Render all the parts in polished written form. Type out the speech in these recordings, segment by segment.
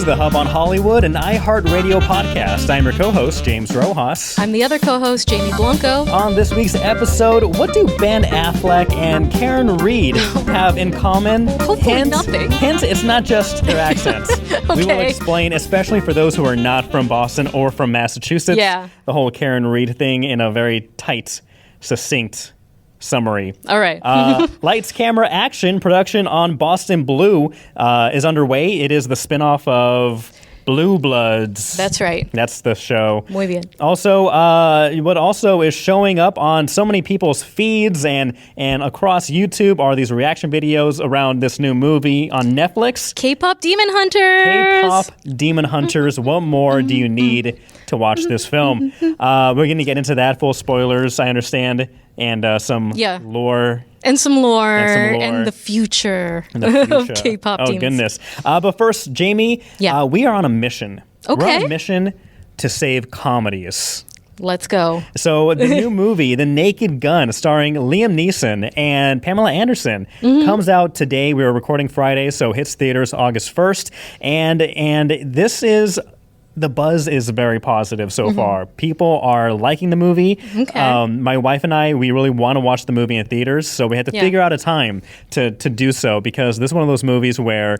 the Hub on Hollywood, an iHeartRadio podcast. I'm your co-host, James Rojas. I'm the other co-host, Jamie Blanco. On this week's episode, what do Ben Affleck and Karen Reed have in common? Hopefully nothing. Hint, it's not just their accents. Okay. We will explain, especially for those who are not from Boston or from Massachusetts, the whole Karen Reed thing in a very tight, succinct summary. All right. Lights, Camera, Action production on Boston Blue is underway. It is the spinoff of Blue Bloods. That's right. That's the show. Muy bien. Also, what also is showing up on so many people's feeds and across YouTube are these reaction videos around this new movie on Netflix. K-Pop Demon Hunters. K-Pop Demon Hunters. What more do you need to watch this film? We're going to get into that. Full spoilers, I understand. And some lore. And some lore. And the future of K-pop demons. Oh, goodness. But first, Jamie, we are on a mission. Okay. We're on a mission to save comedies. Let's go. So the new movie, The Naked Gun, starring Liam Neeson and Pamela Anderson, comes out today. We are recording Friday, so hits theaters August 1st. And this is... The buzz is very positive so far. People are liking the movie. Okay. My wife and I, we really want to watch the movie in theaters, so we had to figure out a time to do so, because this is one of those movies where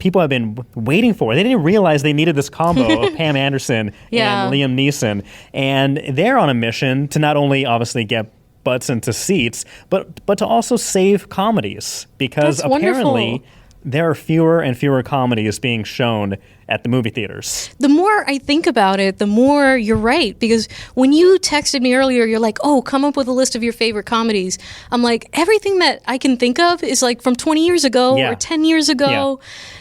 people have been waiting for. They didn't realize they needed this combo of Pam Anderson and Liam Neeson. And they're on a mission to not only obviously get butts into seats, but to also save comedies, because That's apparently wonderful. There are fewer and fewer comedies being shown at the movie theaters. The more I think about it, the more you're right. Because when you texted me earlier, you're like, oh, come up with a list of your favorite comedies. I'm like, everything that I can think of is like from 20 years ago or 10 years ago.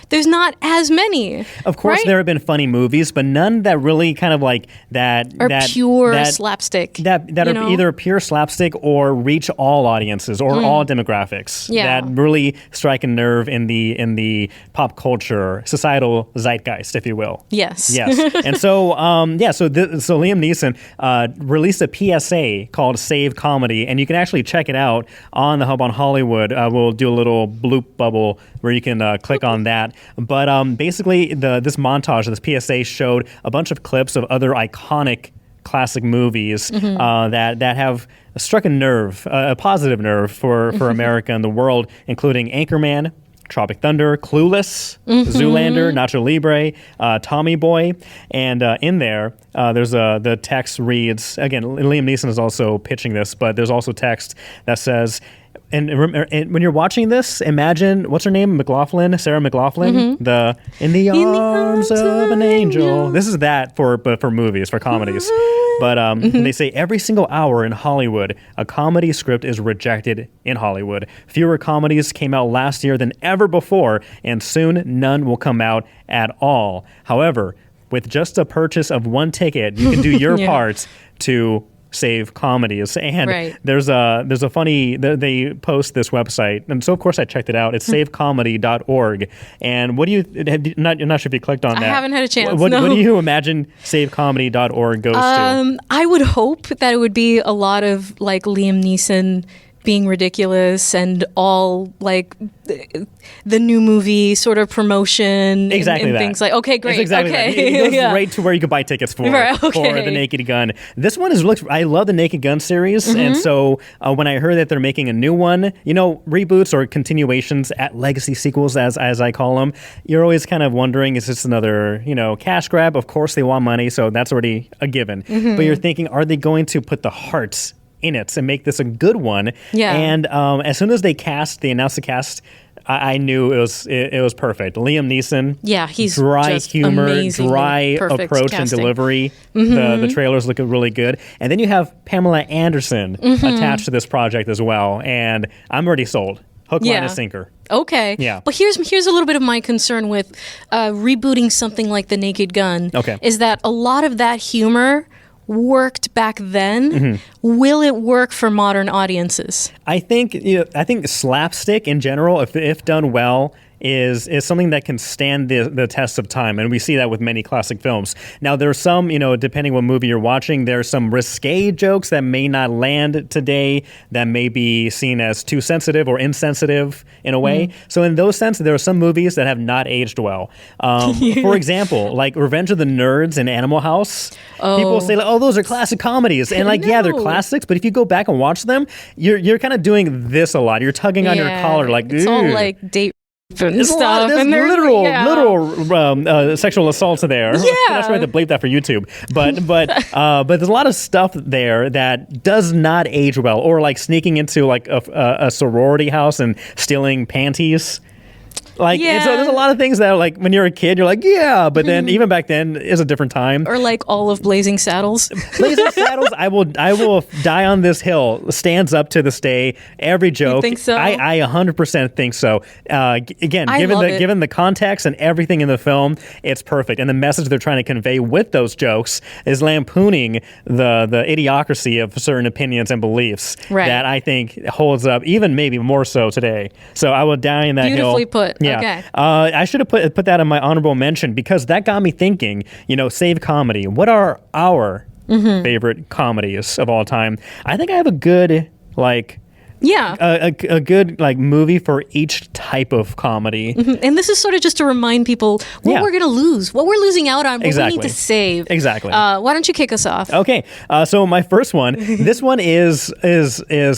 There's not as many. Of course, there have been funny movies, but none that really kind of like that... Are pure slapstick. That are either pure slapstick or reach all audiences or all demographics. Yeah. That really strike a nerve in the pop culture, societal zeitgeist, if you will. Yes. Yes. And so, so Liam Neeson released a PSA called Save Comedy, and you can actually check it out on the Hub on Hollywood. We'll do a little bloop bubble where you can click on that. But basically, this montage, this PSA showed a bunch of clips of other iconic classic movies that have struck a nerve, a positive nerve for America and the world, including Anchorman, Tropic Thunder, Clueless, Zoolander, Nacho Libre, Tommy Boy. And in there, the text reads, again, Liam Neeson is also pitching this, but there's also text that says... And when you're watching this, imagine, what's her name? Sarah McLachlan? In the arms of an angel. This is that for movies, for comedies. But they say every single hour in Hollywood, a comedy script is rejected in Hollywood. Fewer comedies came out last year than ever before, and soon none will come out at all. However, with just a purchase of one ticket, you can do your part to save comedies. And there's a funny, they post this website, and so of course I checked it out. It's savecomedy.org. And what do you, I'm not sure if you clicked on that. I haven't had a chance. What do you imagine savecomedy.org goes to? I would hope that it would be a lot of like Liam Neeson being ridiculous and all like the new movie sort of promotion and things like, okay, great. That's exactly okay. Right. It goes right to where you could buy tickets for The Naked Gun. This one I love the Naked Gun series. And so when I heard that they're making a new one, reboots or continuations at legacy sequels, as I call them, you're always kind of wondering, is this another, cash grab? Of course they want money, so that's already a given. But you're thinking, are they going to put the heart in it and make this a good one? And as soon as they announced the cast, I knew it was perfect. Liam Neeson, he's dry just humor, dry approach casting. And delivery. The trailers look really good, and then you have Pamela Anderson attached to this project as well, and I'm already sold. Hook, line, and sinker. Okay. Yeah. But here's a little bit of my concern with rebooting something like The Naked Gun. Okay. Is that a lot of that humor worked back then. Will it work for modern audiences? I think slapstick in general, if done well, is something that can stand the test of time, and we see that with many classic films. Now, there's some, depending what movie you're watching, there's some risque jokes that may not land today, that may be seen as too sensitive or insensitive in a way. So in those sense, there are some movies that have not aged well. For example, like Revenge of the Nerds and Animal House. People say, like, oh, those are classic comedies. And like, yeah, they're classics, but if you go back and watch them, you're kind of doing this a lot. You're tugging on your collar like, it's all like date and stuff. There's and literal sexual assaults there. Yeah. I'm not sure I have to bleep that for YouTube. But there's a lot of stuff there that does not age well, or like sneaking into like a sorority house and stealing panties. Like, and so there's a lot of things that, like, when you're a kid, you're like, yeah, but then even back then is a different time. Or like all of Blazing Saddles. Blazing Saddles, I will die on this hill. Stands up to this day. Every joke. You think so? I 100% think so. Again, given the context and everything in the film, it's perfect. And the message they're trying to convey with those jokes is lampooning the idiocracy of certain opinions and beliefs that I think holds up, even maybe more so today. So I will die in that hill. Beautifully put. Yeah. Okay. I should have put that in my honorable mention, because that got me thinking, save comedy. What are our favorite comedies of all time? I think I have a good, like... Yeah. A good like movie for each type of comedy. And this is sort of just to remind people what we're going to lose, what we're losing out on, what we need to save. Exactly. Why don't you kick us off? Okay. So my first one, this one is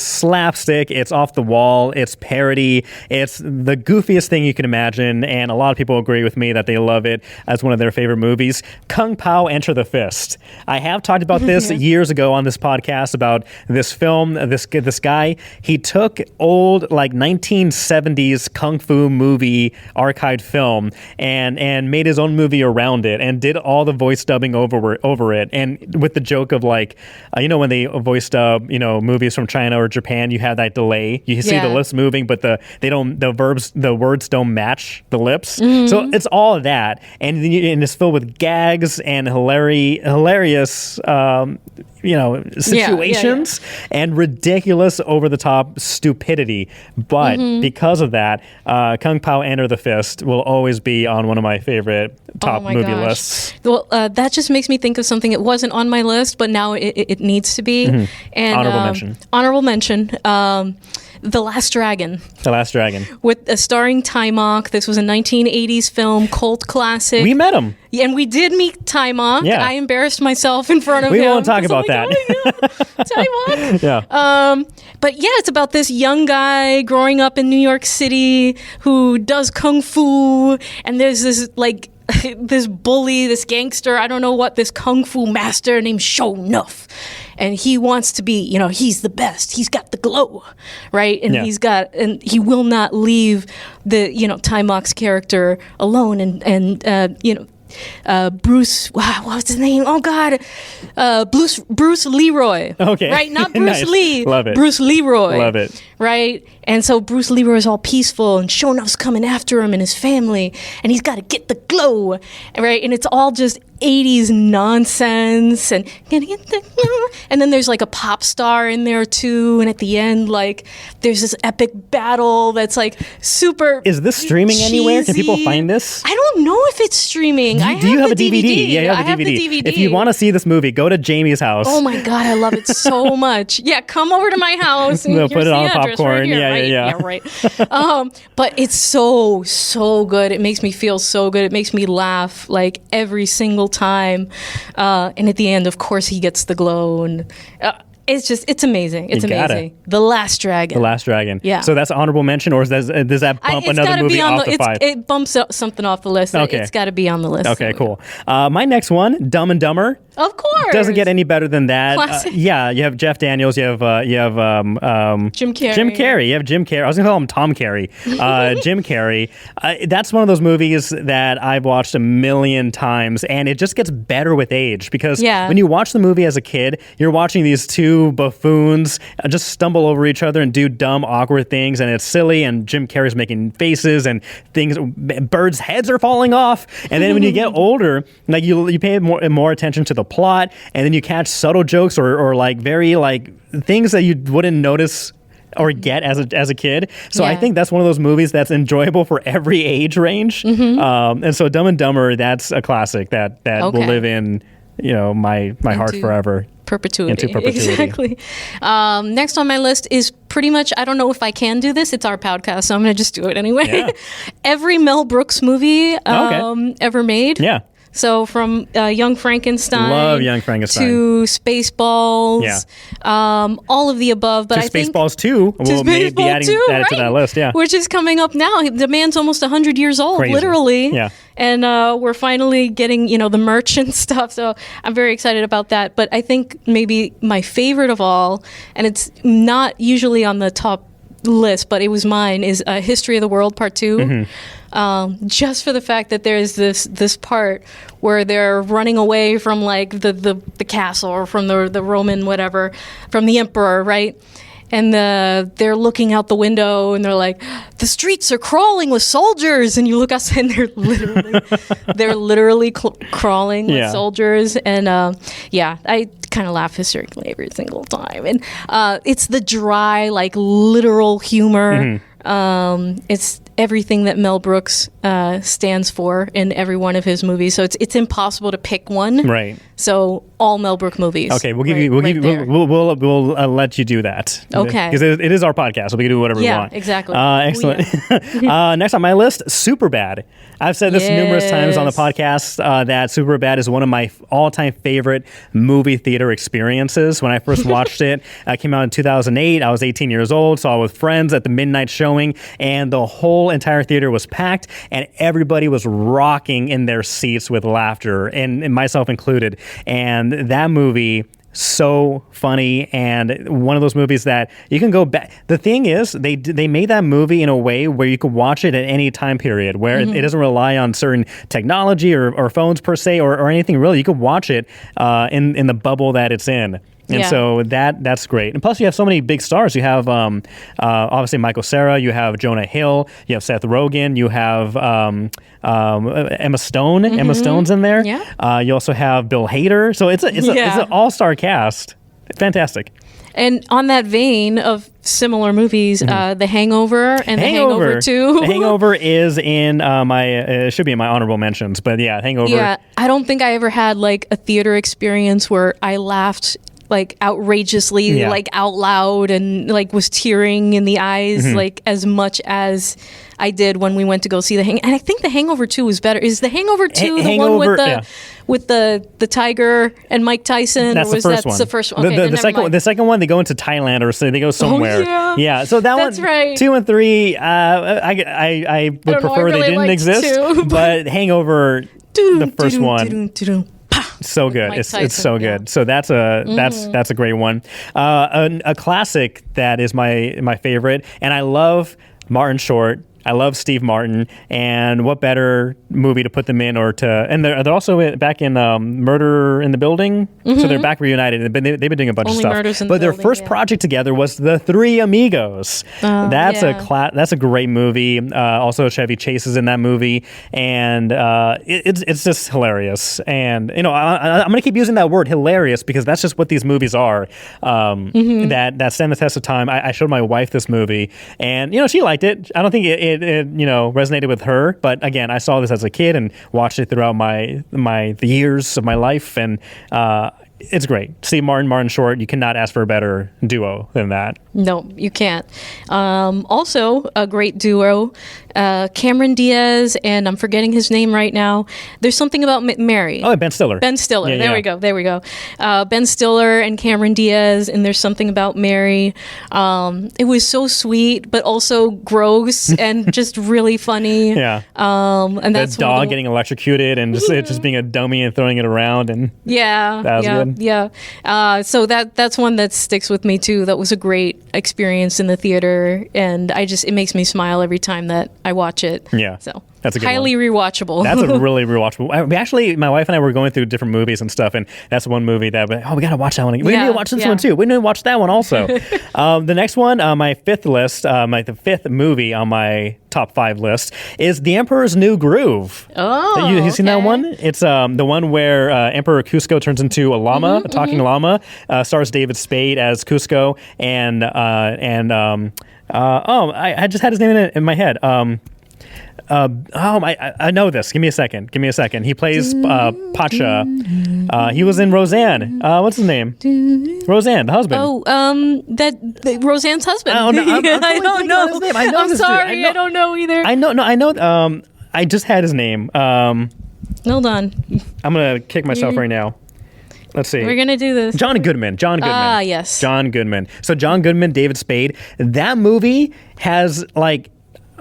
slapstick. It's off the wall. It's parody. It's the goofiest thing you can imagine. And a lot of people agree with me that they love it as one of their favorite movies. Kung Pao Enter the Fist. I have talked about this years ago on this podcast about this film, this guy. He took old, like, 1970s kung fu movie archived film and made his own movie around it and did all the voice dubbing over it. And with the joke of, like, when they voice dub, movies from China or Japan, you have that delay. You see the lips moving, but the words don't match the lips. So it's all of that, and it's filled with gags and hilarious situations and ridiculous over-the-top stupidity. But because of that, Kung Pao Enter the Fist will always be on one of my favorite top movie lists. Well, that just makes me think of something. It wasn't on my list, but now it needs to be. And Honorable mention. The Last Dragon. The Last Dragon. With starring Taimak. This was a 1980s film, cult classic. We met him. And we did meet Taimak. Yeah. I embarrassed myself in front of him. We won't talk about that. Taimak. Yeah. But yeah, it's about this young guy growing up in New York City who does kung fu, and there's this like this bully, this gangster, I don't know what, this kung fu master named Show Nuff. And he wants to be, he's the best. He's got the glow, right? And and he will not leave the, Taimak's character alone. And Bruce, wow, what's his name? Oh God, Bruce Leroy. Okay, right, not Bruce nice. Lee. Love it. Bruce Leroy. Love it. Right, and so Bruce Leroy is all peaceful, and Shonuff's coming after him and his family, and he's got to get the glow, right? And it's all just 80s nonsense, and then there's like a pop star in there too, and at the end, like, there's this epic battle that's like super. Is this streaming cheesy. Anywhere? Can people find this? I don't know if it's streaming. Do you have a DVD? Yeah, you have the DVD. If you want to see this movie, go to Jamie's house. Oh my God, I love it so much. Yeah, come over to my house and put it on popcorn. Right here, yeah, right. But it's so good. It makes me feel so good. It makes me laugh like every single time. And at the end, of course, he gets the glow, and it's amazing. It's amazing. The Last Dragon. The Last Dragon. Yeah. So that's honorable mention, or does that bump another movie off the five? It bumps up something off the list. Okay. It's got to be on the list. Okay, cool. My next one, Dumb and Dumber. Of course. Doesn't get any better than that. Classic. You have Jeff Daniels. You have Jim Carrey. Jim Carrey. You have Jim Carrey. I was gonna call him Tom Carrey. Jim Carrey. That's one of those movies that I've watched a million times, and it just gets better with age, because when you watch the movie as a kid, you're watching these two buffoons just stumble over each other and do dumb, awkward things, and it's silly. And Jim Carrey's making faces and things. Birds' heads are falling off, and then when you get older, like you pay more attention to the plot, and then you catch subtle jokes or like very like things that you wouldn't notice or get as a kid. So I Yeah. think that's one of those movies that's enjoyable for every age range. And so Dumb and Dumber, that's a classic that will live in my heart forever. Perpetuity. Into perpetuity. Exactly. Next on my list is pretty much, I don't know if I can do this. It's our podcast, so I'm going to just do it anyway. Yeah. Every Mel Brooks movie ever made. Yeah. So from Young Frankenstein, Love Young Frankenstein, to Spaceballs, all of the above. But to I think Spaceballs 2 will maybe be added to that list. Yeah, which is coming up now. The man's almost 100 years old, Crazy. literally. Yeah. And we're finally getting the merch and stuff. So I'm very excited about that. But I think maybe my favorite of all, and it's not usually on the top list, but it was mine, is History of the World Part 2. Just for the fact that there's this part where they're running away from like the castle, or from the Roman whatever, from the emperor, right? And they're looking out the window and they're like, the streets are crawling with soldiers. And you look outside and they're literally crawling with soldiers. And I kind of laugh hysterically every single time. And it's the dry, like literal humor. It's everything that Mel Brooks stands for in every one of his movies. So it's impossible to pick one. Right. So all Mel Brooks movies. Okay, we'll let you do that. Okay. Because it is our podcast, so we can do whatever we want. Yeah, exactly. Excellent. Next on my list, Superbad. I've said this numerous times on the podcast that Superbad is one of my all-time favorite movie theater experiences. When I first watched it, it came out in 2008. I was 18 years old, saw it with friends at the midnight showing, and the whole entire theater was packed, and everybody was rocking in their seats with laughter, and myself included. And that movie, so funny, and one of those movies that you can go back. The thing is, they made that movie in a way where you could watch it at any time period, where it doesn't rely on certain technology or phones per se or anything really. You could watch it in the bubble that it's in. And so that's great. And plus, you have so many big stars. You have obviously Michael Cera. You have Jonah Hill. You have Seth Rogen. You have Emma Stone. Emma Stone's in there. Yeah. You also have Bill Hader. So it's an all-star cast. Fantastic. And on that vein of similar movies, The Hangover and The Hangover 2. The Hangover is in it should be in my honorable mentions. But yeah, Hangover. Yeah, I don't think I ever had like a theater experience where I laughed like outrageously, like out loud, and like was tearing in the eyes, like as much as I did when we went to go see And I think The Hangover 2 was better. Is The Hangover 2 the one with the tiger and Mike Tyson? That's or was the first that one. The first one. Okay, the second one, they go into Thailand or so they go somewhere. Oh, yeah. So that That's one, right. 2 and 3, I would prefer really they didn't exist. 2, but Hangover, the first one. So good. It's so good. So that's a great one. A classic that is my favorite, and I love Martin Short. I love Steve Martin, and what better movie to put them in and they're also back in Murder in the Building, so they're back reunited. They've been doing a bunch of stuff. But their first project together was The Three Amigos. That's a great movie. Also, Chevy Chase is in that movie, and it's just hilarious. And I'm going to keep using that word hilarious because that's just what these movies are. That stand the test of time. I showed my wife this movie, and she liked it. I don't think it resonated with her, but again, I saw this as a kid and watched it throughout the years of my life, and it's great. Steve Martin Short, you cannot ask for a better duo than that. No, you can't. Also, a great duo, Cameron Diaz, and I'm forgetting his name right now. There's something about Mary. Oh, Ben Stiller. Ben Stiller. There we go. Ben Stiller and Cameron Diaz, and There's Something About Mary. It was so sweet, but also gross and just really funny. Yeah. And that's the dog getting electrocuted and just being a dummy and throwing it around, and that was good. Yeah. So that's one that sticks with me too. That was a great experience in the theater, and it makes me smile every time that I watch it. Yeah. So That's a good highly one. rewatchable. That's a really rewatchable. Actually, my wife and I were going through different movies and stuff, and that's one movie that we got to watch that one. We need to watch this one too. We need to watch that one also. The next one, my fifth list, the fifth movie on my top 5 list is The Emperor's New Groove. Oh, you seen that one? It's the one where Emperor Cusco turns into a llama, a talking llama. Stars David Spade as Cusco, and I just had his name in my head. I know this. Give me a second. He plays Pacha. He was in Roseanne. What's his name? Roseanne, the husband. That Roseanne's husband. Oh, no, I don't know. His name. I know I'm this sorry. dude. I don't know either. I know. I just had his name. Hold on. I'm gonna kick myself right now. Let's see. We're going to do this. John Goodman. Ah, yes. John Goodman. So John Goodman, David Spade. That movie has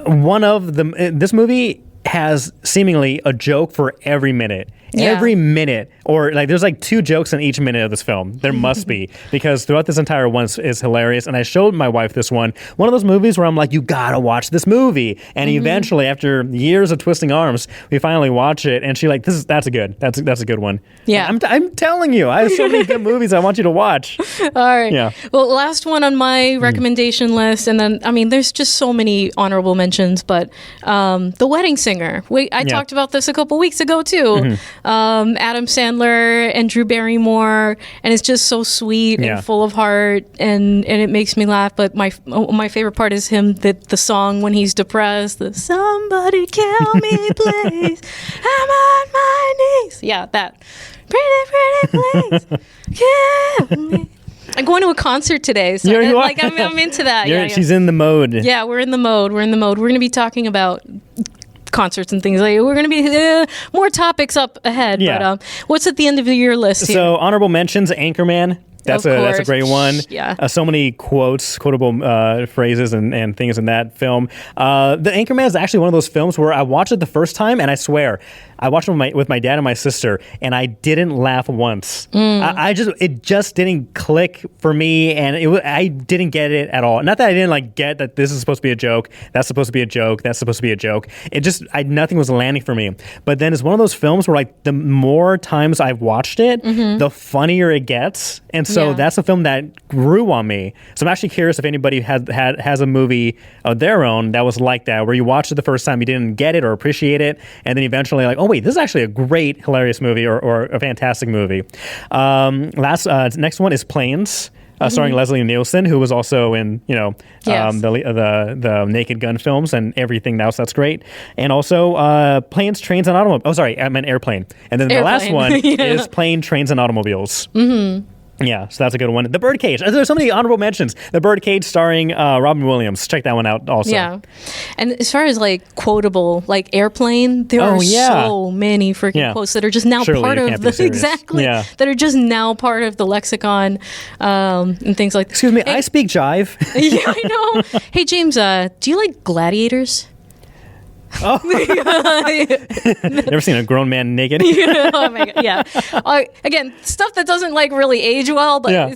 this movie has seemingly a joke for every minute. Yeah. Every minute, or there's 2 jokes in each minute of this film. There must be, because throughout this entire one is hilarious. And I showed my wife this one of those movies where I'm like, you gotta watch this movie. And eventually, after years of twisting arms, we finally watch it, and she's like, that's a good one. Yeah, I'm telling you, I have so many good movies I want you to watch. All right. Yeah. Well, last one on my recommendation list, and then there's just so many honorable mentions, but The Wedding Singer. I talked about this a couple weeks ago too. Adam Sandler and Drew Barrymore, and it's just so sweet and full of heart, and it makes me laugh. But my favorite part is the song when he's depressed. The "Somebody Kill Me, Please, I'm on my knees." Yeah, that pretty place, kill me. I'm going to a concert today, so I'm into that. She's in the mode. Yeah, we're in the mode. We're going to be talking about concerts and things. We're going to be more topics up ahead. Yeah. But what's at the end of your list here? So honorable mentions: Anchorman. That's a great one. Yeah. So many quotable phrases and things in that film. The Anchorman is actually one of those films where I watched it the first time, and I swear, I watched it with my dad and my sister, and I didn't laugh once. It just didn't click for me, and I didn't get it at all. Not that I didn't get that this is supposed to be a joke, that's supposed to be a joke, that's supposed to be a joke. It just nothing was landing for me. But then it's one of those films where the more times I've watched it, the funnier it gets, and so that's a film that grew on me. So I'm actually curious if anybody has a movie of their own that was like that, where you watched it the first time, you didn't get it or appreciate it, and then eventually oh wait, this is actually a great, hilarious movie or a fantastic movie. Next one is Planes. Starring Leslie Nielsen, who was also in, the Naked Gun films and everything else. That's great. And also Planes, Trains, and Automobiles. Oh, sorry, I meant Airplane. And then the last one is Plane, Trains, and Automobiles. Mm-hmm. Yeah, so that's a good one. The Birdcage. There's so many honorable mentions. The Birdcage starring Robin Williams. Check that one out also. Yeah. And as far as quotable, Airplane, there are so many freaking quotes that are just now part of that are just now part of the lexicon and things like that. Excuse me, I speak jive. Yeah, I know. Hey, James, do you like Gladiators? Oh. Never seen a grown man naked. Oh my god! Yeah. Again, stuff that doesn't really age well, but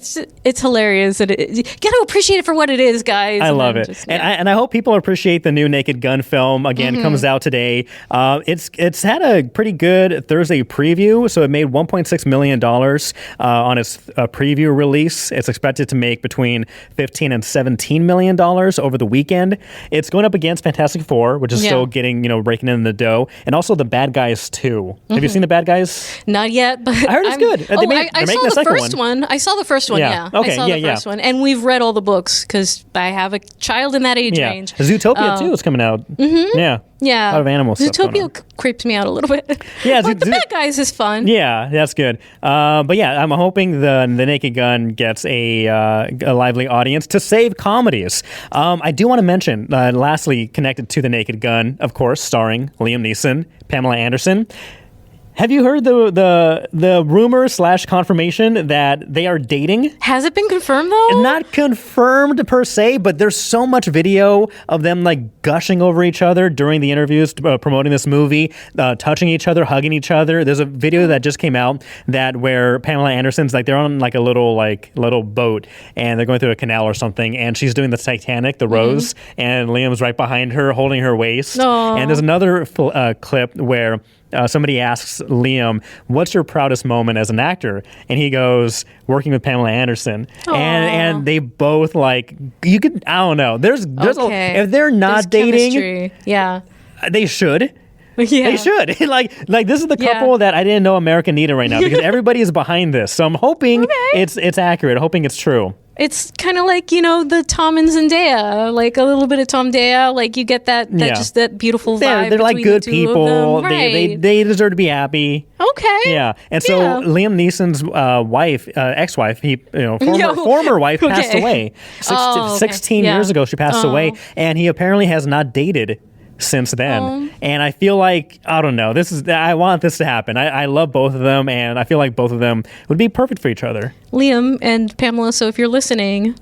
it's hilarious. And you got to appreciate it for what it is, guys. I love it, and I hope people appreciate the new Naked Gun film. Again, it comes out today. It's had a pretty good Thursday preview, so it made $1.6 million on its preview release. It's expected to make between $15 and $17 million over the weekend. It's going up against Fantastic Four, which is still getting breaking in the dough, and also The Bad Guys 2. Have you seen The Bad Guys? Not yet, but I heard it's good. I saw the first one. I saw the first one. Yeah. Okay. I saw the first one, and we've read all the books because I have a child in that age range. Zootopia 2 is coming out. Mm-hmm. Yeah. A lot of animal stuff. Zootopia creeps me out a little bit. Yeah, but The Bad Guys is fun. Yeah, that's good. But yeah, I'm hoping the Naked Gun gets a lively audience to save comedies. I do want to mention, lastly, connected to the Naked Gun, of course, starring Liam Neeson, Pamela Anderson. Have you heard the rumor / confirmation that they are dating? Has it been confirmed though? Not confirmed per se, but there's so much video of them like gushing over each other during the interviews, promoting this movie, touching each other, hugging each other. There's a video that just came out where Pamela Anderson's like they're on like a little boat and they're going through a canal or something, and she's doing the Titanic, the Rose, and Liam's right behind her holding her waist. Aww. And there's another clip where somebody asks Liam, "What's your proudest moment as an actor?" And he goes, "Working with Pamela Anderson." And they both like I don't know. There's if they're not dating, chemistry. Yeah, they should. Yeah. They should. like this is the couple that I didn't know America needed right now, because everybody is behind this. So I'm hoping it's accurate. Hoping it's true. It's kind of like, the Tom and Zendaya, like a little bit of Tom Daya, like you get that just that beautiful vibe. They're like good the two people. of them. Right. They deserve to be happy. Okay. Yeah. And so Liam Neeson's wife, ex-wife, former wife passed away. 16 years ago she passed away, and he apparently has not dated since then. And I feel like, I don't know, I want this to happen. I love both of them, and I feel like both of them would be perfect for each other. Liam and Pamela, so if you're listening,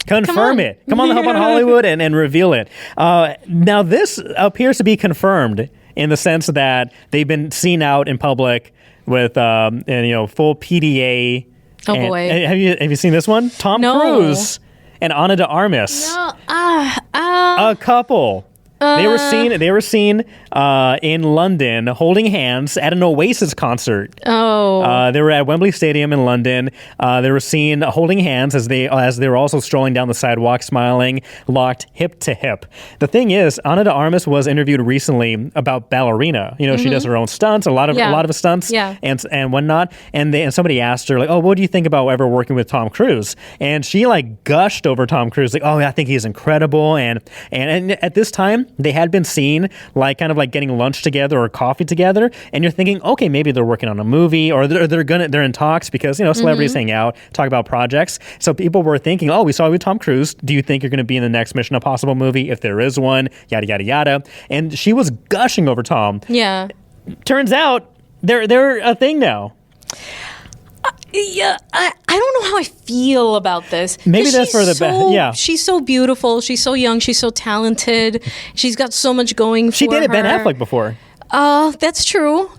confirm it. Come on the Hub on Hollywood and reveal it. Now this appears to be confirmed in the sense that they've been seen out in public with full PDA. Oh boy. Have you seen this one? Tom Cruise and Ana de Armas. No. A couple. They were seen in London holding hands at an Oasis concert. They were at Wembley Stadium in London. They were seen holding hands as they were also strolling down the sidewalk, smiling, locked hip to hip. The thing is, Ana de Armas was interviewed recently about ballerina. She does her own stunts, a lot of stunts, and whatnot. And somebody asked her like, "Oh, what do you think about ever working with Tom Cruise?" And she like gushed over Tom Cruise, like, "Oh, I think he's incredible." And at this time, they had been seen like kind of like getting lunch together or coffee together, and you're thinking, okay, maybe they're working on a movie, or they're in talks, because celebrities hang out, talk about projects. So people were thinking, oh, we saw you with Tom Cruise. Do you think you're going to be in the next Mission Impossible movie, if there is one? Yada yada yada. And she was gushing over Tom. Yeah. Turns out they're a thing now. Yeah, I don't know how I feel about this. Maybe that's for the best. Yeah, she's so beautiful. She's so young. She's so talented. She's got so much going for her. She dated Ben Affleck before. That's true.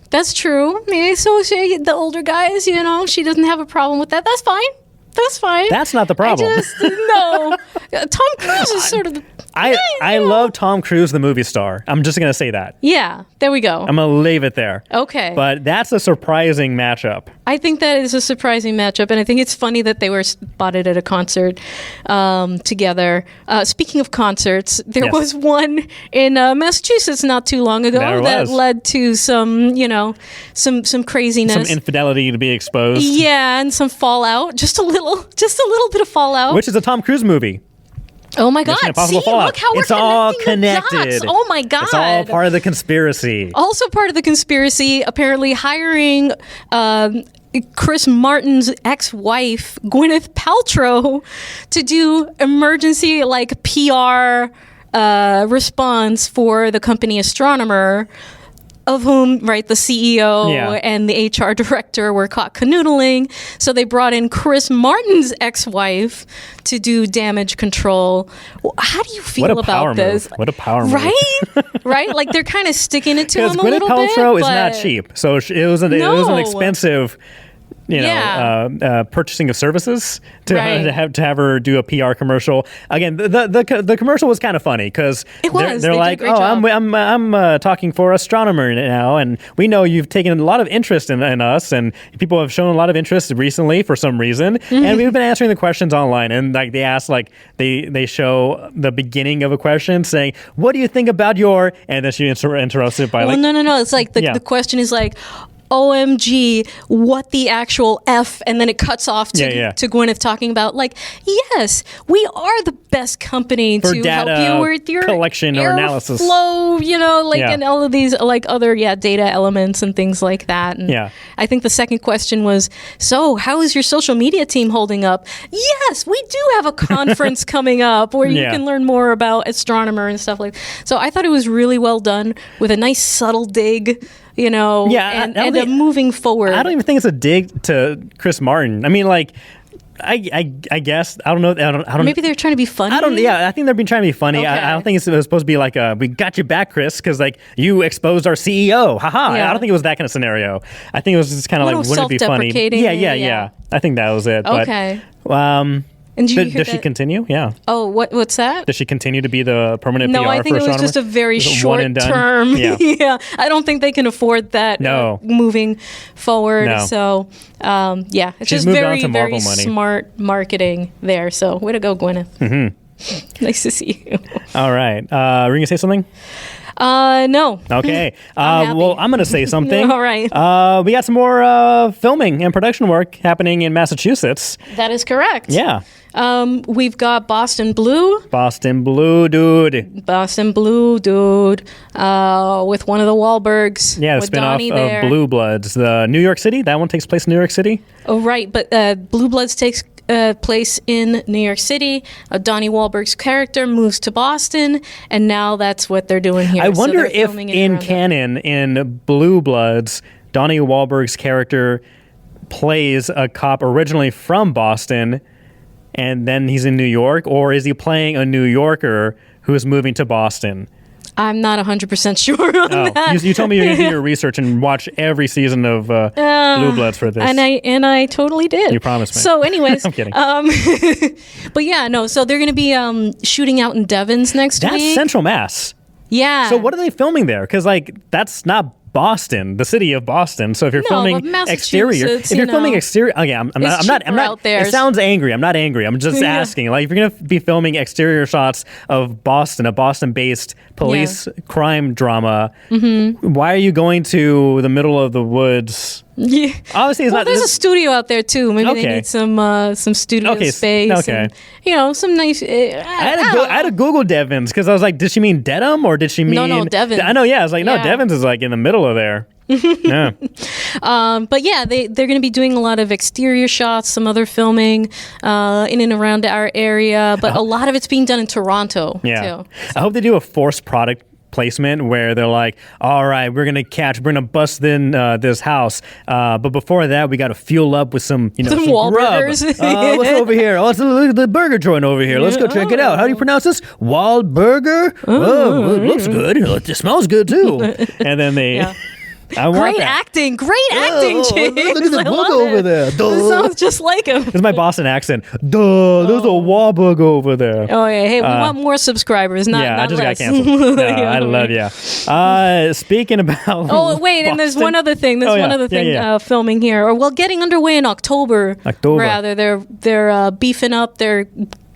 Maybe so. The older guys, she doesn't have a problem with that. That's fine. That's not the problem. No. Tom Cruise is sort of the... I love Tom Cruise, the movie star. I'm just going to say that. Yeah, there we go. I'm going to leave it there. Okay. But that's a surprising matchup. I think that is a surprising matchup, and I think it's funny that they were spotted at a concert together. Speaking of concerts, there was one in Massachusetts not too long ago that led to some craziness. Some infidelity to be exposed. Yeah, and some fallout. Just a little bit of fallout. Which is a Tom Cruise movie. Oh my God! See, look how we're all connected. The dots. Oh my God! It's all part of the conspiracy. Also part of the conspiracy, apparently hiring Chris Martin's ex-wife, Gwyneth Paltrow, to do emergency PR response for the company Astronomer, of whom, the CEO and the HR director were caught canoodling. So they brought in Chris Martin's ex-wife to do damage control. How do you feel about this? What a power move. Right? Like they're kind of sticking it to him a little bit. Because Gwyneth Paltrow is not cheap. So it was an expensive... purchasing of services to have her do a PR commercial. Again, the commercial was kind of funny because they're like, "Oh, I'm talking for Astronomer now, and we know you've taken a lot of interest in us, and people have shown a lot of interest recently for some reason, and we've been answering the questions online." And they ask, they show the beginning of a question saying, "What do you think about your?" And then she interrupts it by no. It's like the question is like, OMG, what the actual F, and then it cuts off to Gwyneth talking about yes, we are the best company for to data help you with your collection or analysis flow, and all of these other data elements and things like that. And I think the second question was, so how is your social media team holding up? Yes, we do have a conference coming up where you can learn more about Astronomer and stuff like that. So I thought it was really well done with a nice subtle dig and moving forward. I don't even think it's a dig to Chris Martin. I mean, like, I guess I don't know. I don't. Maybe they're trying to be funny. I think they're being trying to be funny. Okay. I don't think it's supposed to be like we got you back, Chris, because like you exposed our CEO. Haha. Yeah. I don't think it was that kind of scenario. I think it was just kind of like, wouldn't it be funny? Yeah. I think that was it. Okay. But, and does she continue? Yeah. Oh, what's that? Does she continue to be the permanent PR for astronomer? No, I think it was just a very short term. Yeah. I don't think they can afford that moving forward. No. So, it's She's just very, very smart marketing there. So, way to go, Gwyneth. Mm-hmm. Nice to see you. All right. Were you going to say something? No. Okay. Well, I'm going to say something. All right. We got some more filming and production work happening in Massachusetts. That is correct. Yeah. We've got Boston Blue. Boston Blue, dude. With one of the Wahlbergs. Yeah, the spinoff of Blue Bloods. The New York City. That one takes place in New York City. Oh, right. But Blue Bloods takes place in New York City. Donnie Wahlberg's character moves to Boston, and now that's what they're doing here. I wonder if in canon, in Blue Bloods, Donnie Wahlberg's character plays a cop originally from Boston, and then he's in New York, or is he playing a New Yorker who is moving to Boston? I'm not 100% sure on that. You told me you're going to do your research and watch every season of Blue Bloods for this. And I totally did. You promised me. So anyways. I'm kidding. But yeah, no, so they're going to be shooting out in Devens next week. That's Central Mass. Yeah. So what are they filming there? Because, like, that's not Boston, the city of Boston. So if you're filming exterior, okay, I'm not. It sounds angry. I'm not angry. I'm just asking. Like, if you're gonna be filming exterior shots of Boston, a Boston-based police crime drama, why are you going to the middle of the woods? Yeah. Obviously, it's not. There's a studio out there too. Maybe they need some studio space. Okay. And, some nice. I had to Google Devens because I was like, did she mean Dedham or did she mean? No, Devens. I know. Yeah, I was like, no, Devens is like in the middle of there. Yeah. But yeah, they're going to be doing a lot of exterior shots, some other filming in and around our area, but a lot of it's being done in Toronto too. I hope they do a forced product placement where they're like, all right, we're gonna bust in this house, but before that we got to fuel up with some Wahlburgers. What's over here? Oh, it's the burger joint over here. Let's go check it out. How do you pronounce this? Wahlburger. Oh, it looks good. It smells good too. And then they Great acting, James. Look at the book over there. It sounds just like him. This is my Boston accent. Duh, there's a Wahlburger over there. Oh yeah, hey, we want more subscribers, not I just less. got canceled. No, I love you. Speaking about oh wait, Boston. And there's one other thing. Filming here, or getting underway in October. Rather, they're beefing up. They're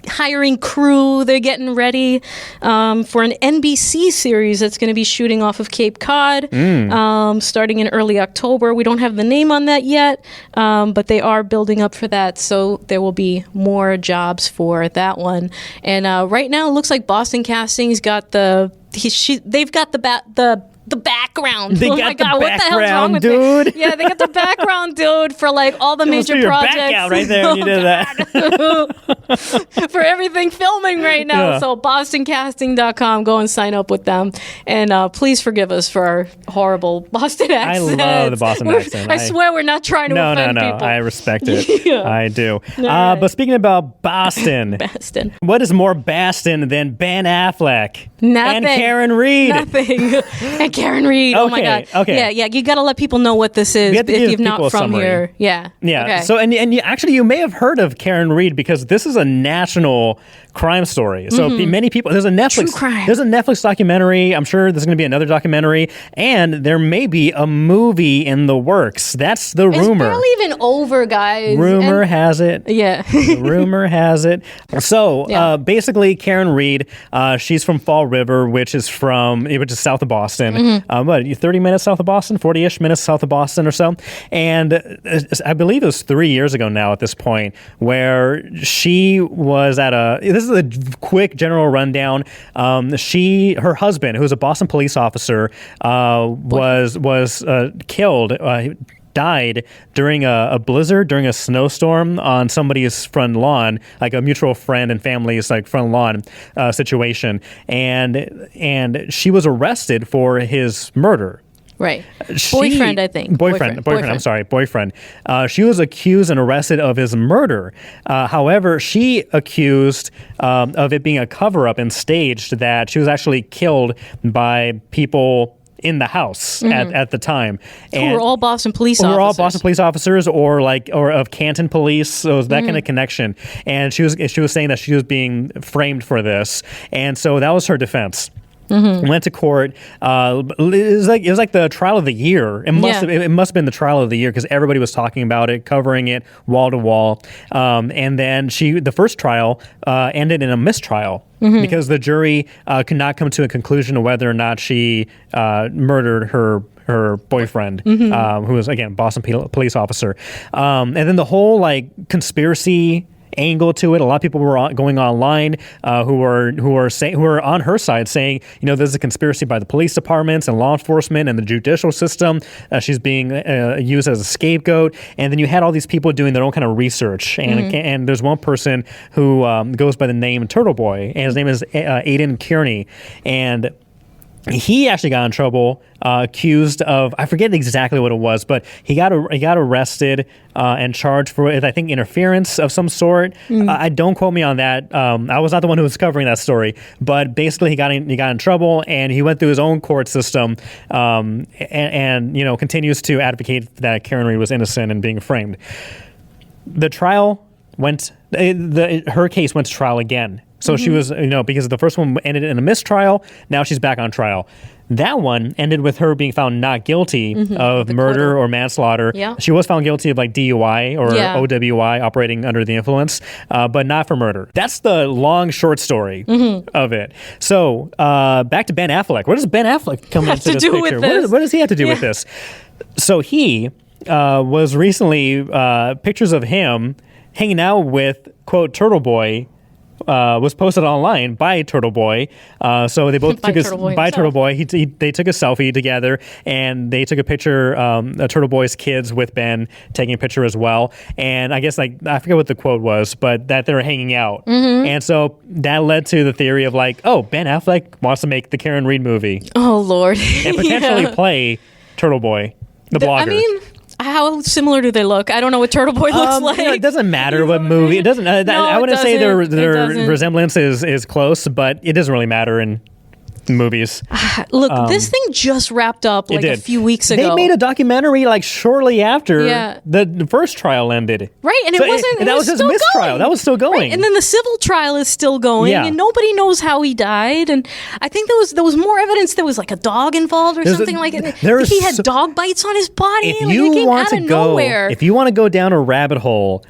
hiring crew. They're getting ready for an NBC series that's going to be shooting off of Cape Cod starting in early October. We don't have the name on that yet, but they are building up for that, so there will be more jobs for that one. And right now it looks like Boston Casting's got they've got the background. They got the what the hell's wrong with dude? Yeah, they got the background dude for like all the major projects. Back out right there when you did that. For everything filming right now. Yeah. So bostoncasting.com, go and sign up with them. And please forgive us for our horrible Boston accent. I love the Boston accent. I swear we're not trying to offend people. I respect it. Yeah. I do. Right. But speaking about Boston. What is more Boston than Ben Affleck? Nothing. And Karen Reed? Nothing. And Karen Reed. Okay, oh my God. Okay. Yeah. You got to let people know what this is if you're not from here. Yeah. Okay. So you may have heard of Karen Reed because this is a national crime story. So many people. There's a Netflix documentary. I'm sure there's going to be another documentary, and there may be a movie in the works. That's the rumor. It's barely even over, guys. Rumor has it. Yeah. Rumor has it. So basically, Karen Reed. She's from Fall River, which is south of Boston. 30 minutes south of Boston, 40-ish minutes south of Boston or so. And I believe it was 3 years ago now at this point, where she was at this is a quick general rundown. Her husband, who was a Boston police officer, was killed. Died during a blizzard, during a snowstorm on somebody's front lawn, like a mutual friend and family's like front lawn situation, and she was arrested for his murder. Right. Boyfriend, I think. Boyfriend. I'm sorry, boyfriend. She was accused and arrested of his murder. However, she accused of it being a cover-up and staged, that she was actually killed by people in the house at the time. And who were all Boston police officers. Who were all Boston police officers or of Canton police. So it was that kind of connection. And she was saying that she was being framed for this. And so that was her defense. Went to court. It was like the trial of the year. It must have been the trial of the year, because everybody was talking about it, covering it wall to wall. And then the first trial ended in a mistrial because the jury could not come to a conclusion of whether or not she murdered her boyfriend, who was, again, Boston police officer. And then the whole conspiracy angle to it. A lot of people were going online who were on her side, saying, there's a conspiracy by the police departments and law enforcement and the judicial system. She's being used as a scapegoat. And then you had all these people doing their own kind of research. And there's one person who goes by the name Turtle Boy, and his name is Aiden Kearney. And he actually got in trouble, accused of, I forget exactly what it was, but he got arrested and charged for, I think, interference of some sort. I don't quote me on that. I was not the one who was covering that story, but basically he got in trouble, and he went through his own court system, and continues to advocate that Karen Reed was innocent and being framed. The trial her case went to trial again. So she was, because the first one ended in a mistrial, now she's back on trial. That one ended with her being found not guilty of murder or manslaughter. Yeah. She was found guilty of DUI or OWI, operating under the influence, but not for murder. That's the long, short story of it. So back to Ben Affleck. What does Ben Affleck come into this picture? What does he have to do with this? So he was recently, pictures of him hanging out with, quote, Turtle Boy, was posted online by Turtle Boy. So they both took Turtle Boy. They took a selfie together, and they took a picture, Turtle Boy's kids with Ben taking a picture as well. And I guess I forget what the quote was, but that they were hanging out. And so that led to the theory of Ben Affleck wants to make the Karen Reed movie. Oh, Lord. And potentially play Turtle Boy, the blogger. I mean, how similar do they look? I don't know what Turtle Boy looks like. It doesn't matter what movie. It doesn't. I wouldn't say their resemblance is close, but it doesn't really matter in movies. Look, this thing just wrapped up a few weeks ago. They made a documentary shortly after the first trial ended. Right, and that was his mistrial. Going. That was still going. Right, and then the civil trial is still going, and nobody knows how he died. And I think there was more evidence. There was a dog involved or something like that. He had dog bites on his body. If you want to go down a rabbit hole,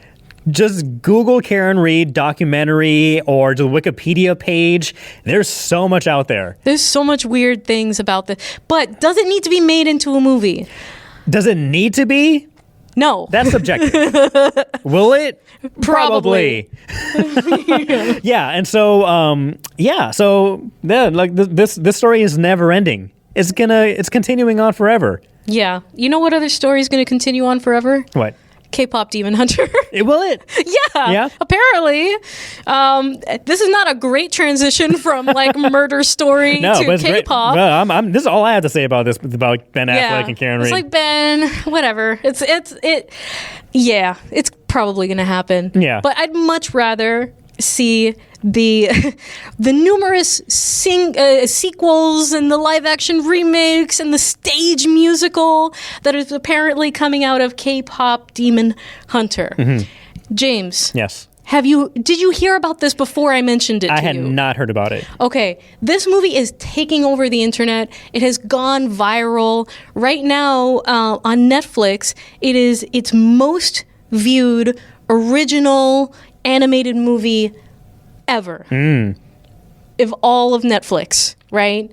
just Google Karen Reed documentary or the Wikipedia page. There's so much out there. There's so much weird things about this. But does it need to be made into a movie? Does it need to be? No. That's subjective. Will it? Probably. Yeah, and so this story is never ending. It's continuing on forever. Yeah. You know what other story is going to continue on forever? What? K-pop Demon Hunter. Will it? Yeah. Apparently. This is not a great transition from murder story to K-pop. No, this is all I have to say about this, about Ben Affleck and Karen Reed. It's Ben, whatever. It's probably going to happen. Yeah. But I'd much rather see the numerous sequels and the live action remakes and the stage musical that is apparently coming out of K-pop Demon Hunter. James. Yes. Did you hear about this before I mentioned it to you? I had not heard about it. Okay. This movie is taking over the internet. It has gone viral. Right now on Netflix, it is its most viewed original animated movie ever of all of Netflix, right?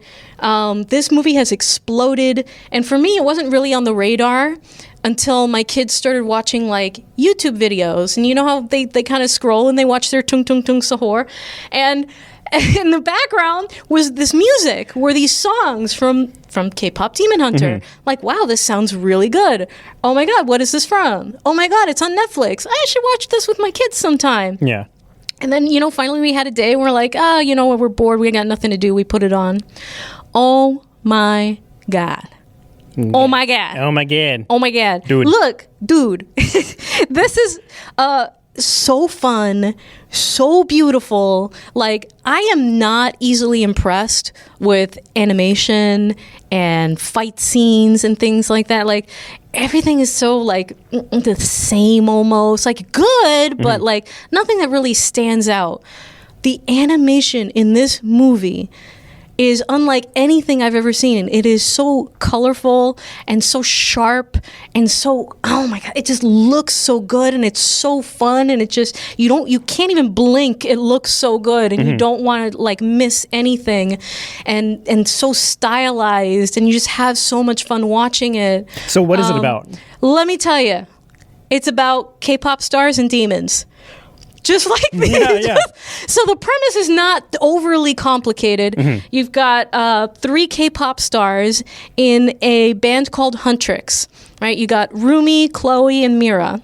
This movie has exploded, and for me, it wasn't really on the radar until my kids started watching YouTube videos, and you know how they kind of scroll and they watch their tung tung tung sahur, and in the background was this music, were these songs from K-pop Demon Hunter. Wow, this sounds really good. Oh my God, what is this from? Oh my God, it's on Netflix. I should watch this with my kids sometime. Yeah. And then, finally we had a day where we're bored, we got nothing to do, we put it on. Oh my God. Oh my god. Oh my god. Oh my god. Dude. Look, dude. This is so fun, so beautiful. Like, I am not easily impressed with animation and fight scenes and things like that. Like, everything is so like the same almost. Like, good, but like nothing that really stands out. The animation in this movie is unlike anything I've ever seen. It is so colorful and so sharp and so, oh my god, it just looks so good, and it's so fun, and it just, you can't even blink. It looks so good, and you don't want to like miss anything, and so stylized, and you just have so much fun watching it. So what is it about? Let me tell you, it's about K-pop stars and demons. Just like the Yeah. So the premise is not overly complicated. You've got 3 K-pop stars in a band called Huntrix, right? You got Rumi, Chloe, and Mira.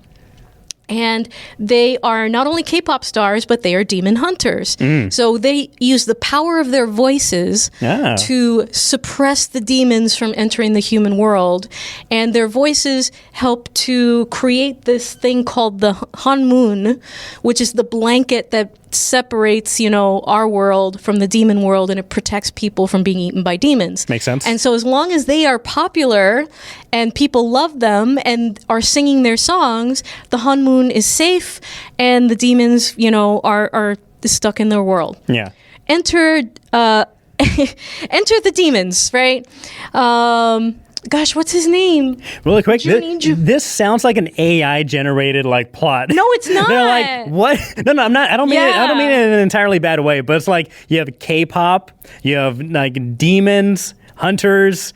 And they are not only K-pop stars, but they are demon hunters. So they use the power of their voices to suppress the demons from entering the human world. And their voices help to create this thing called the Hanmoon, which is the blanket that separates, our world from the demon world, and it protects people from being eaten by demons. Makes sense. And so as long as they are popular and people love them and are singing their songs, the Hanmoon is safe, and the demons, are stuck in their world. Yeah. Enter the demons, right? Gosh, what's his name? Really quick, this sounds like an AI generated like plot. No, it's not. They're like, what? No, I'm not. I don't mean it. I don't mean it in an entirely bad way. But it's like you have K-pop, you have like demons, hunters,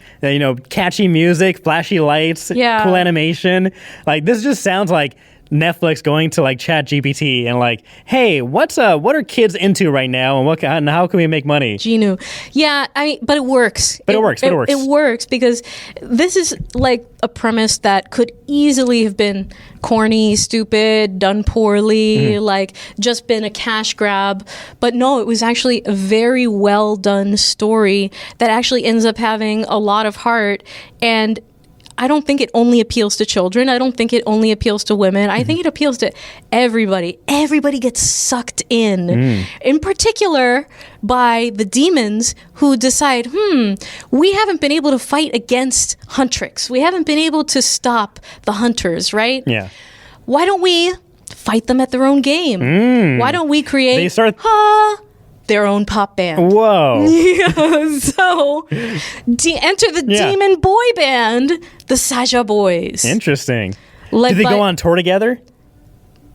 catchy music, flashy lights, cool animation. Like, this just sounds like Netflix going to like ChatGPT and like, hey, what are kids into right now, and how can we make money? Genu. Yeah, but it works. It works. It works because this is like a premise that could easily have been corny, stupid, done poorly, like just been a cash grab. But no, it was actually a very well done story that actually ends up having a lot of heart. And I don't think it only appeals to children. I don't think it only appeals to women. I think it appeals to everybody. Everybody gets sucked in particular by the demons who decide, we haven't been able to fight against Huntrix. We haven't been able to stop the hunters, right? Yeah. Why don't we fight them at their own game? Why don't we create their own pop band? Whoa. So enter the demon boy band, the Saja Boys. Interesting. Do they go on tour together?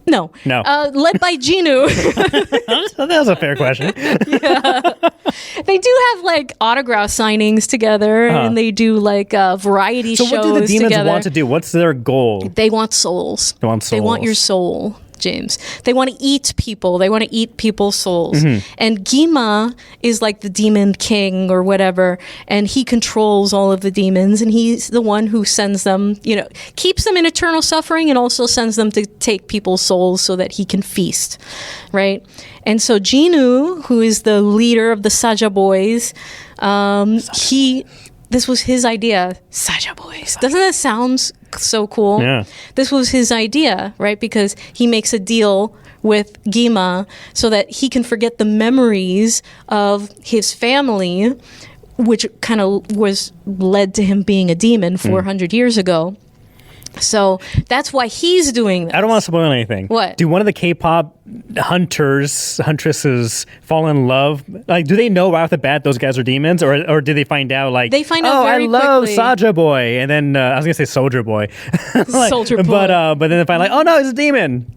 No. Led by Genu. That was a fair question. They do have like autograph signings together, and they do like variety shows together. So what do the demons want to do? What's their goal? They want souls. They want your soul, James. They want to eat people. They want to eat people's souls. And Gima is like the demon king or whatever, and he controls all of the demons, and he's the one who sends them, keeps them in eternal suffering, and also sends them to take people's souls so that he can feast, right? And so Genu, who is the leader of the Saja Boys, this was his idea. Saja Boys. Doesn't that sound so cool? Yeah. This was his idea, right? Because he makes a deal with Gima so that he can forget the memories of his family, which kind of was led to him being a demon 400 years ago. So that's why he's doing this. I don't want to spoil anything. What? Do one of the K-pop huntresses fall in love? Like, do they know right off the bat those guys are demons, or do they find out like, they find out very quickly. I love Saja Boy, and then I was gonna say Soldier Boy, Soldier Boy, but then they find like, oh no, it's a demon.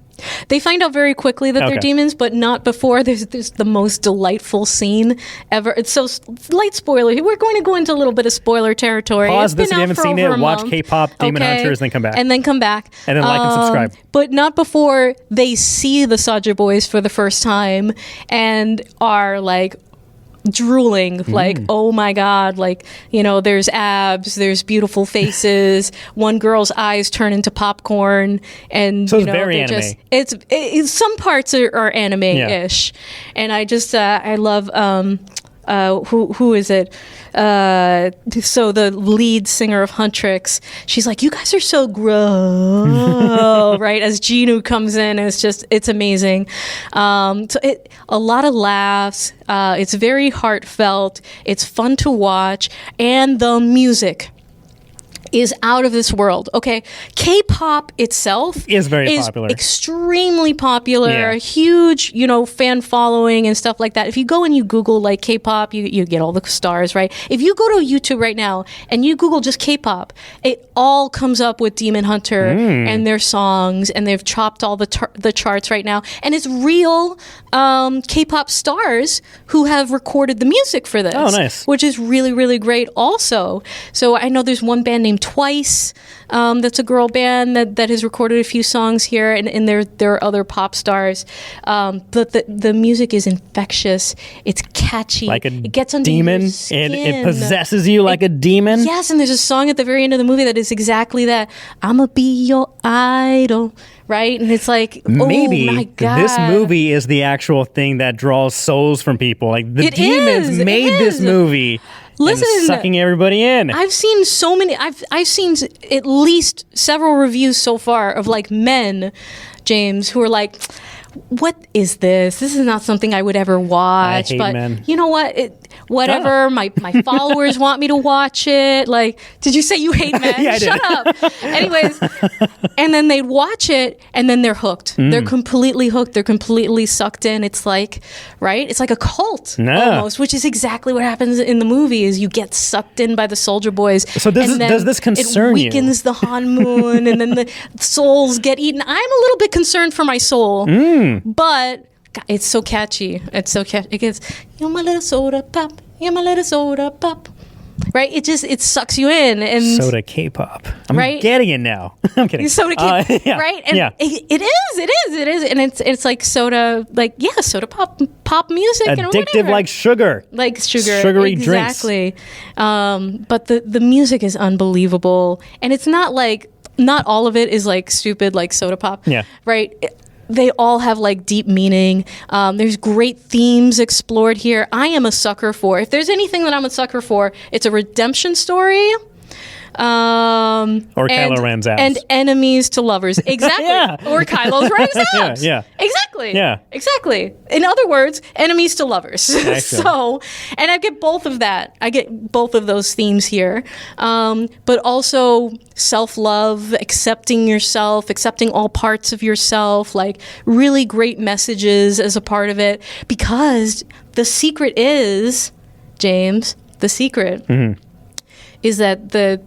They find out very quickly that they're demons, but not before. There's the most delightful scene ever. It's so light spoiler. We're going to go into a little bit of spoiler territory. Pause this if you haven't seen it. Watch K-pop Demon Hunters, and then come back. And then come back. And then like and subscribe. But not before they see the Saja Boys for the first time and are like drooling, like, oh my god, like, there's abs, there's beautiful faces, one girl's eyes turn into popcorn, and so it's very anime. It's some parts are anime-ish. And I just I love who is it? So the lead singer of Huntrix, she's like, "You guys are so gross," right? As Genu comes in, and it's amazing. So a lot of laughs. It's very heartfelt. It's fun to watch, and the music is out of this world. Okay, K-pop itself is very popular, extremely popular, a huge, fan following and stuff like that. If you go and you Google like K-pop, you get all the stars, right? If you go to YouTube right now and you Google just K-pop, it all comes up with Demon Hunter and their songs, and they've chopped all the charts right now, and it's real K-pop stars who have recorded the music for this. Oh, nice. Which is really, really great also. So I know there's one band named Twice, that's a girl band that has recorded a few songs here, and there are other pop stars. But the music is infectious. It's catchy. Like a it gets under demon. Your skin. It possesses you like a demon. Yes, and there's a song at the very end of the movie that is exactly that. I'ma be your idol. Right? And it's like, maybe oh my God. This movie is the actual thing that draws souls from people. Like the demons made this movie. Listen, and sucking everybody in. I've seen so many. I've seen at least several reviews so far of like men, James, who are like, "What is this? This is not something I would ever watch." I hate but men. You know what? Whatever. My followers want me to watch it. Like, did you say you hate men? Yeah, I did. Shut up. Anyways, and then they'd watch it, and then they're hooked. They're completely hooked. They're completely sucked in. It's like, right? It's like a cult almost, which is exactly what happens in the movie. Is you get sucked in by the soldier boys. So does this concern you? It weakens the Han Moon, and then the souls get eaten. I'm a little bit concerned for my soul, but God, it's so catchy. It's so catchy. It gets, "You're my little soda pop. You're my little soda pop." Right? It sucks you in. And soda K-pop. I'm getting it now. I'm kidding. Soda K-pop, right? And it is. And it's like soda, soda pop music. Addictive like sugar. Like sugar. Sugary exactly. But the music is unbelievable. And it's not all of it is like stupid like soda pop. Yeah. Right? They all have like deep meaning. There's great themes explored here. I am a sucker for. If there's anything that I'm a sucker for, it's a redemption story. Or Kylo Ren's ass. And enemies to lovers. Exactly. Or Kylo Ren's ass. Yeah. Exactly. Yeah. Exactly. In other words, enemies to lovers. So, and I get both of that. I get both of those themes here. But also self-love, accepting yourself, accepting all parts of yourself, like really great messages as a part of it. Because the secret is, James, is that the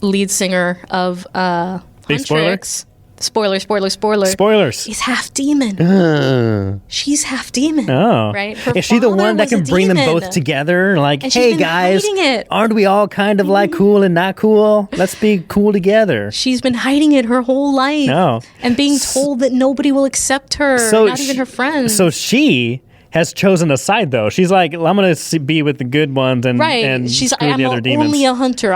lead singer of Huntrix, spoilers, is half demon. She's half demon. Oh. Right? Is she the one that can bring them both together? Like, hey guys, aren't we all kind of like cool and not cool? Let's be cool together. She's been hiding it her whole life. No. And being told that nobody will accept her, not even her friends. So she has chosen a side, though. She's like, I'm going to be with the good ones and she's screw the other demons. I'm only a hunter.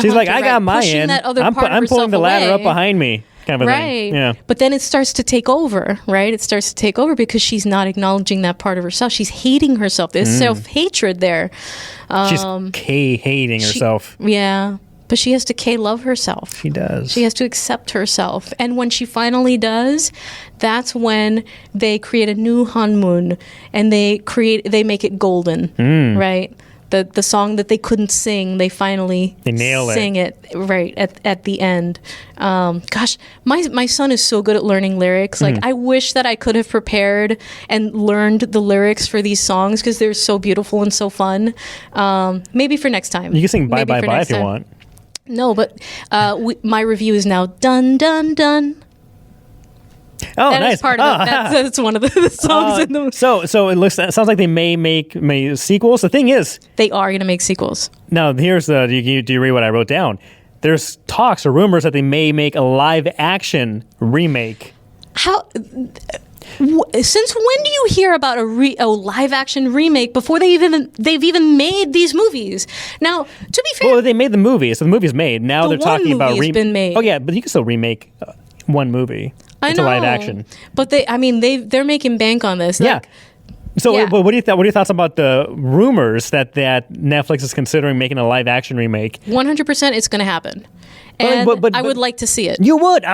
She's like, I got my end. I'm pulling the ladder up behind me. Kind of a thing. Yeah. But then it starts to take over, right? It starts to take over because she's not acknowledging that part of herself. She's hating herself. There's self-hatred there. She's hating herself. Yeah. But she has to K-love herself. She does. She has to accept herself. And when she finally does, that's when they create a new Hanmun and they make it golden, right? The song that they couldn't sing, they nail sing it right at the end. Gosh, my son is so good at learning lyrics. Like, I wish that I could have prepared and learned the lyrics for these songs because they're so beautiful and so fun. Maybe for next time. You can sing Bye Bye Bye if you want. No, but my review is now done. Oh, that nice. Is part of it. That's one of the songs in the. So it sounds like they may make sequels. The thing is, they are going to make sequels. Now here's do you read what I wrote down? There's talks or rumors that they may make a live action remake. How? Since when do you hear about a live action remake before they've even made these movies? Now, to be fair, well, they made the movie, so the movie's made. Now they're talking about been made. Oh yeah, but you can still remake one movie. It's a live action. But they're making bank on this. Yeah. So, Yeah. but what are your thoughts about the rumors that Netflix is considering making a live action remake? 100% it's going to happen. And I would like to see it. You would?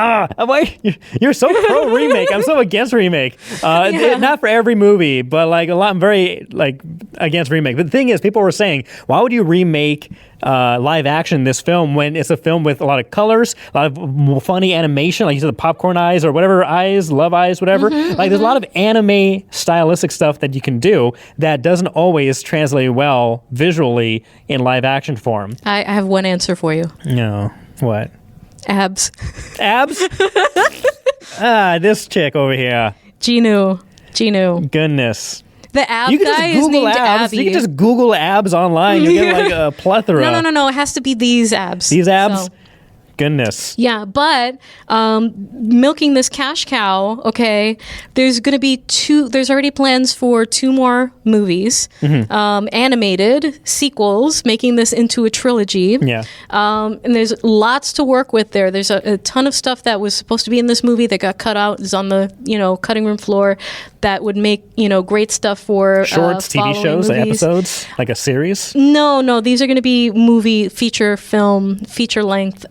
You're so pro remake. I'm so against remake. Not for every movie, but like a lot. I'm very like against remake. But the thing is, people were saying, why would you remake live action this film when it's a film with a lot of colors, a lot of funny animation, like you said, the popcorn eyes or whatever eyes, love eyes, whatever. There's a lot of anime stylistic stuff that you can do that doesn't always translate well visually in live action form. I have one answer for you. No. What? Abs. Abs? This chick over here. Ginu. Goodness. The ab guy is named abs. Abby. You can just Google abs online. You get like a plethora. No. It has to be these abs. These abs? So. Goodness. Yeah, but milking this cash cow, okay, there's going to be there's already plans for 2 more movies, animated sequels, making this into a trilogy. Yeah. And there's lots to work with there. There's a ton of stuff that was supposed to be in this movie that got cut out, is on the, cutting room floor, that would make, great stuff for shorts, TV shows, movies. episodes, like a series? No, these are going to be movie, feature length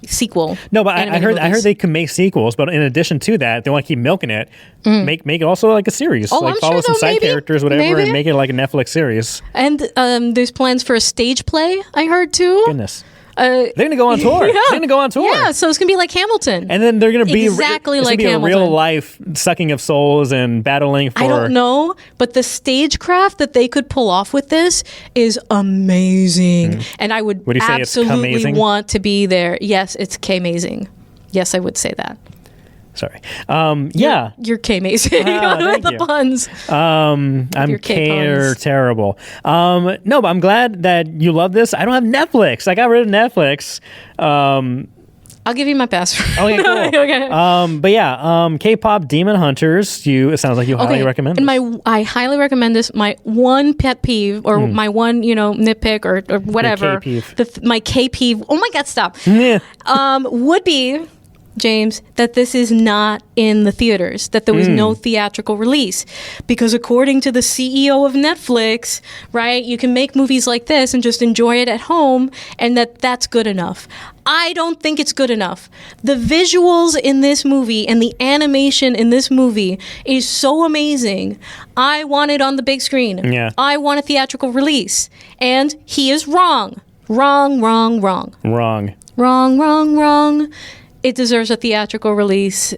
sequel. No, but I heard they can make sequels, but in addition to that, they want to keep milking it. Make it also like a series. Oh, like I'm follow sure some side maybe. characters, whatever, Maybe. and make it like a Netflix series. And there's plans for a stage play, I heard too. Goodness. They're going to go on tour. Yeah. They're going to go on tour. Yeah, so it's going to be like Hamilton. And then they're going to be exactly like a Hamilton. real life sucking of souls and battling for. I don't know, but the stagecraft that they could pull off with this is amazing. And I would you say it's absolutely K-mazing? want to be there. Yes, it's K-mazing. Yes, I would say that. Sorry. Yeah. You're K-mazing thank with the you. puns. I'm your K-puns. terrible. No, but I'm glad that you love this. I don't have Netflix. I got rid of Netflix. I'll give you my password. Okay, cool. Okay. But yeah, K-pop Demon Hunters. It sounds like you highly recommend this. And I highly recommend this. My one pet peeve, or my one, nitpick, or whatever. K-peeve. My K-peeve. Oh my God, stop. Yeah. Would be, James, that this is not in the theaters, that there was no theatrical release. Because according to the CEO of Netflix, right, you can make movies like this and just enjoy it at home, and that's good enough. I don't think it's good enough. The visuals in this movie and the animation in this movie is so amazing. I want it on the big screen. Yeah. I want a theatrical release. And he is wrong. Wrong. It deserves a theatrical release.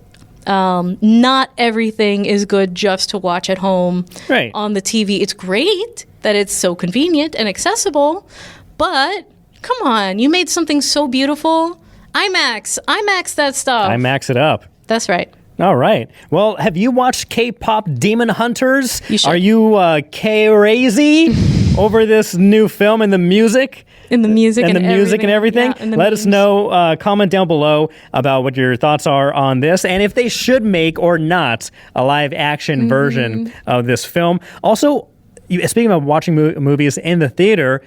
Not everything is good just to watch at home on the TV. It's great that it's so convenient and accessible, but come on, you made something so beautiful. IMAX that stuff. IMAX it up. That's right. All right. Well, have you watched K-pop Demon Hunters? You should. Are you crazy over this new film and the music? In the music and everything. Yeah, and Let us know. Comment down below about what your thoughts are on this, and if they should make or not a live action version of this film. Also, speaking of watching movies in the theater,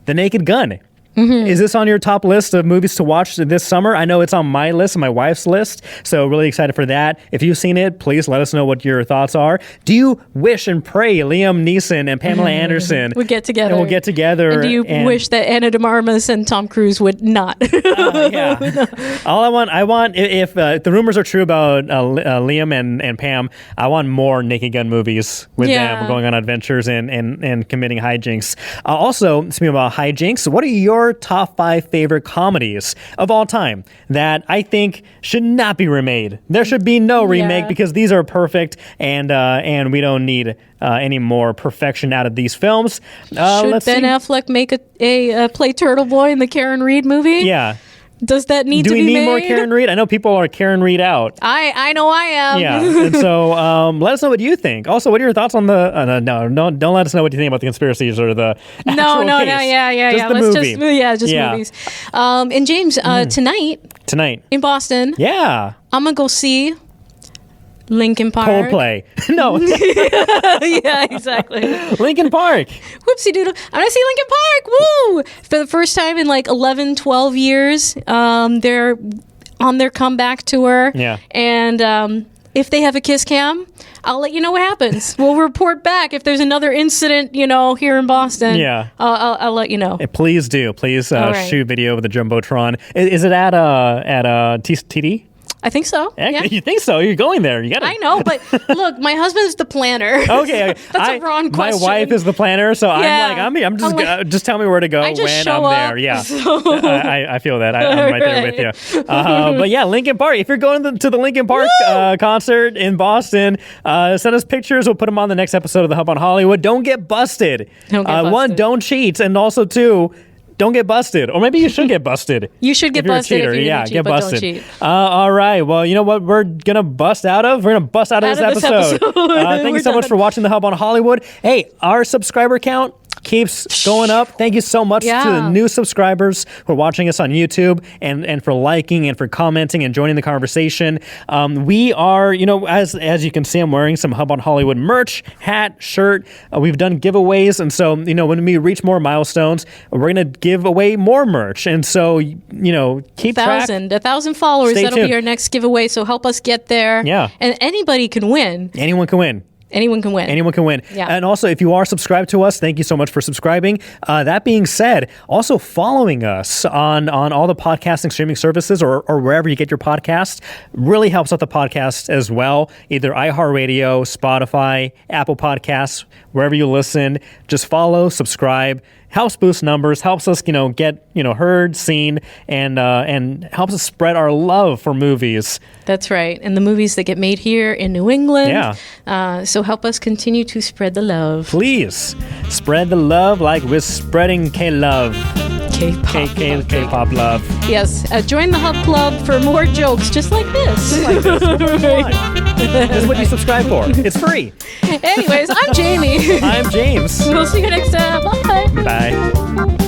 The Naked Gun. Is this on your top list of movies to watch this summer? I know it's on my list and my wife's list, so really excited for that. If you've seen it, please let us know what your thoughts are. Do you wish and pray Liam Neeson and Pamela Anderson would get together? And we'll get together. And do you wish that Anna de Armas and Tom Cruise would not? Yeah. All I want, if the rumors are true about Liam and Pam, I want more Naked Gun movies with them going on adventures and committing hijinks. Also, speaking about hijinks, what are your top 5 favorite comedies of all time that I think should not be remade? There should be no remake because these are perfect, and we don't need any more perfection out of these films. Should Ben Affleck make a play Turtle Boy in the Karen Reed movie? Yeah. Does that need to be made? Do we need more Karen Reed? I know people are Karen Reed out. I know I am. Yeah, and so let us know what you think. Also, what are your thoughts on the? No, don't let us know what you think about the conspiracies or the actual case. Yeah. Just the movie. Movies. And James, tonight in Boston. Yeah, I'm gonna go see Linkin Park. Coldplay. No. Yeah, exactly. Linkin Park. Whoopsie doodle. I'm gonna see Linkin Park. Woo! For the first time in like 11, 12 years. They're on their comeback tour. Yeah. And if they have a kiss cam, I'll let you know what happens. We'll report back if there's another incident, here in Boston. Yeah. I'll let you know. Please do. Please right. shoot video of the Jumbotron. Is it at TD? I think so. Yeah. You think so? You're going there. You got it. I know, but look, my husband's the planner. Okay. That's a wrong question. My wife is the planner, so I'm just tell me where to go when I'm there. Yeah. So. I feel that. I'm right there with you. But yeah, Linkin Park. If you're going to the Linkin Park concert in Boston, send us pictures. We'll put them on the next episode of The Hub on Hollywood. Don't get busted. One, don't cheat. And also, two, don't get busted. Or maybe you should get busted. You should get busted if you're yeah, cheat, get but busted. don't cheat. All right. Well, you know what we're going to bust out of? We're going to bust out of this episode. Thank you so much for watching The Hub on Hollywood. Hey, our subscriber count keeps going up. Thank you so much to the new subscribers who are watching us on YouTube and for liking and for commenting and joining the conversation. We are, as you can see, I'm wearing some Hub on Hollywood merch, hat, shirt. We've done giveaways. And so, when we reach more milestones, we're going to give away more merch. And so, keep track. 1,000 followers. Stay That'll tuned. be our next giveaway. So help us get there. Yeah. And anybody can win. Anyone can win. Anyone can win. Anyone can win. Yeah. And also, if you are subscribed to us, thank you so much for subscribing. That being said, also following us on all the podcasting streaming services or wherever you get your podcasts really helps out the podcast as well. Either iHeartRadio, Spotify, Apple Podcasts, wherever you listen. Just follow, subscribe. Helps boost numbers, helps us, get, heard, seen, and helps us spread our love for movies. That's right. And the movies that get made here in New England. Yeah. So help us continue to spread the love. Please spread the love like we're spreading K-love. K-pop love. Yes. Join the Hub Club for more jokes just like this. Just like this. This is what you subscribe for. It's free. Anyways, I'm Jamie. I'm James. We'll see you next time. Bye. Bye.